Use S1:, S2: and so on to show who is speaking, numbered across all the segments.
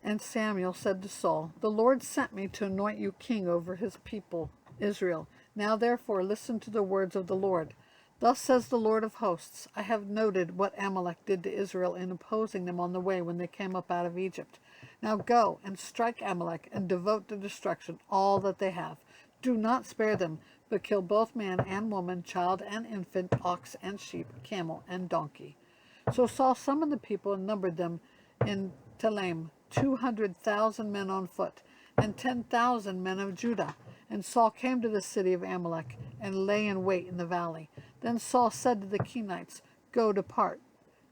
S1: And Samuel said to Saul, "The Lord sent me to anoint you king over his people, Israel. Now therefore listen to the words of the Lord. Thus says the Lord of hosts, I have noted what Amalek did to Israel in opposing them on the way when they came up out of Egypt. Now go and strike Amalek and devote to destruction all that they have. Do not spare them, but kill both man and woman, child and infant, ox and sheep, camel and donkey." So Saul summoned the people and numbered them in Telaim, 200,000 men on foot, and 10,000 men of Judah. And Saul came to the city of Amalek, and lay in wait in the valley. Then Saul said to the Kenites, depart.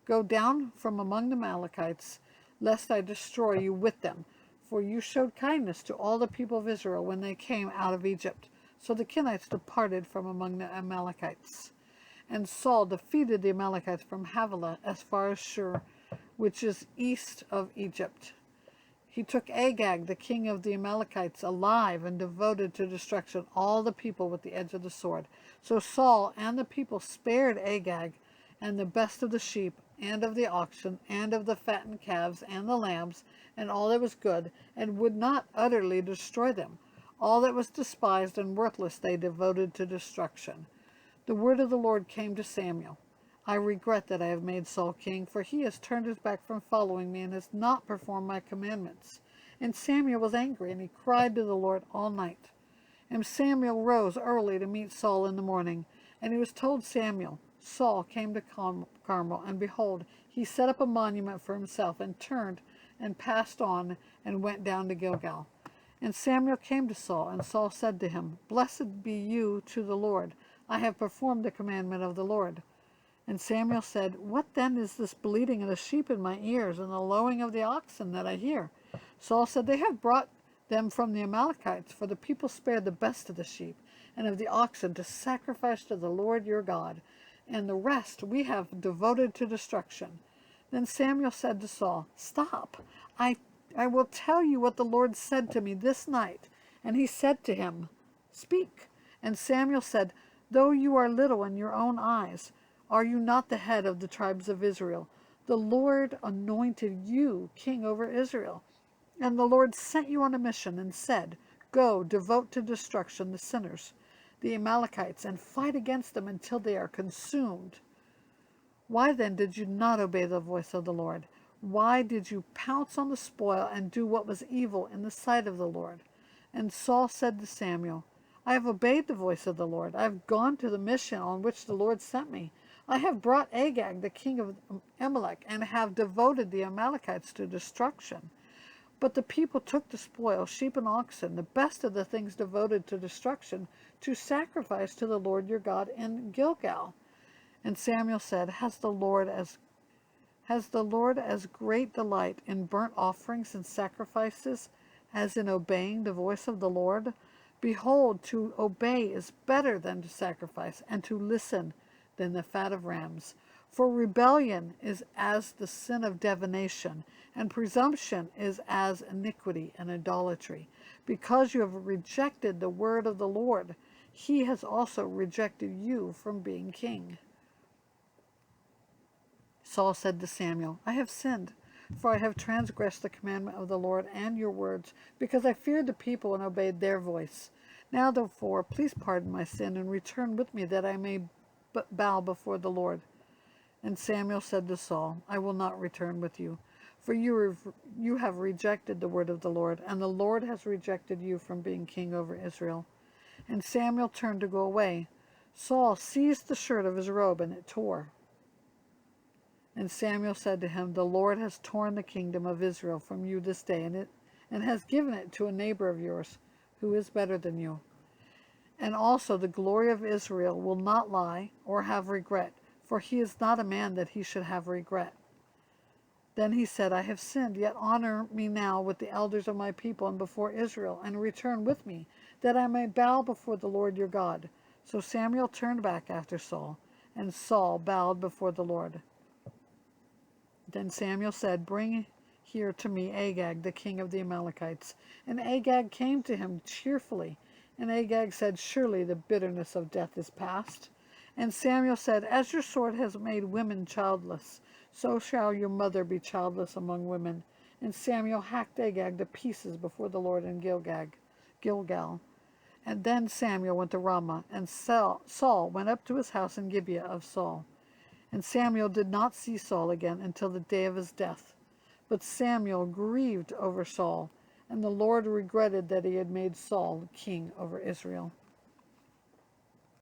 S1: Go down from among the Amalekites, lest I destroy you with them. For you showed kindness to all the people of Israel when they came out of Egypt. So the Kenites departed from among the Amalekites. And Saul defeated the Amalekites from Havilah as far as Shur, which is east of Egypt. He took Agag, the king of the Amalekites, alive and devoted to destruction all the people with the edge of the sword. So Saul and the people spared Agag and the best of the sheep and of the oxen and of the fattened calves and the lambs and all that was good, and would not utterly destroy them. All that was despised and worthless they devoted to destruction. The word of the Lord came to Samuel. I regret that I have made Saul king, for he has turned his back from following me and has not performed my commandments. And Samuel was angry, and he cried to the Lord all night. And Samuel rose early to meet Saul in the morning. And he was told Samuel, Saul came to Carmel, and behold, he set up a monument for himself, and turned and passed on, and went down to Gilgal. And Samuel came to Saul, and Saul said to him, Blessed be you to the Lord. I have performed the commandment of the Lord. And Samuel said, What then is this bleating of the sheep in my ears, and the lowing of the oxen that I hear? Saul said, They have brought them from the Amalekites, for the people spared the best of the sheep and of the oxen to sacrifice to the Lord your God, and the rest we have devoted to destruction. Then Samuel said to Saul, Stop, I will tell you what the Lord said to me this night. And he said to him, Speak. And Samuel said, Though you are little in your own eyes, are you not the head of the tribes of Israel? The Lord anointed you king over Israel. And the Lord sent you on a mission and said, Go, devote to destruction the sinners, the Amalekites, and fight against them until they are consumed. Why then did you not obey the voice of the Lord? Why did you pounce on the spoil and do what was evil in the sight of the Lord? And Saul said to Samuel, I have obeyed the voice of the Lord. I have gone to the mission on which the Lord sent me. I have brought Agag, the king of Amalek, and have devoted the Amalekites to destruction. But the people took the spoil, sheep and oxen, the best of the things devoted to destruction, to sacrifice to the Lord your God in Gilgal. And Samuel said, Has the Lord as great delight in burnt offerings and sacrifices as in obeying the voice of the Lord? Behold, to obey is better than to sacrifice, and to listen than the fat of rams. For rebellion is as the sin of divination, and presumption is as iniquity and idolatry. Because you have rejected the word of the Lord, he has also rejected you from being king. Saul said to Samuel, I have sinned, for I have transgressed the commandment of the Lord and your words, because I feared the people and obeyed their voice. Now therefore, please pardon my sin and return with me, that I may bow before the Lord. And Samuel said to Saul, I will not return with you, for you have rejected the word of the Lord, and the Lord has rejected you from being king over Israel. And Samuel turned to go away. Saul seized the shirt of his robe, and it tore. And Samuel said to him, The Lord has torn the kingdom of Israel from you this day, and has given it to a neighbor of yours, who is better than you. And also the glory of Israel will not lie or have regret, for he is not a man that he should have regret. Then he said, I have sinned, yet honor me now with the elders of my people and before Israel, and return with me, that I may bow before the Lord your God. So Samuel turned back after Saul, and Saul bowed before the Lord. Then Samuel said, Bring here to me Agag, the king of the Amalekites. And Agag came to him cheerfully. And Agag said, Surely the bitterness of death is past. And Samuel said, As your sword has made women childless, so shall your mother be childless among women. And Samuel hacked Agag to pieces before the Lord in Gilgal. And then Samuel went to Ramah, and Saul went up to his house in Gibeah of Saul. And Samuel did not see Saul again until the day of his death. But Samuel grieved over Saul, and the Lord regretted that he had made Saul king over Israel.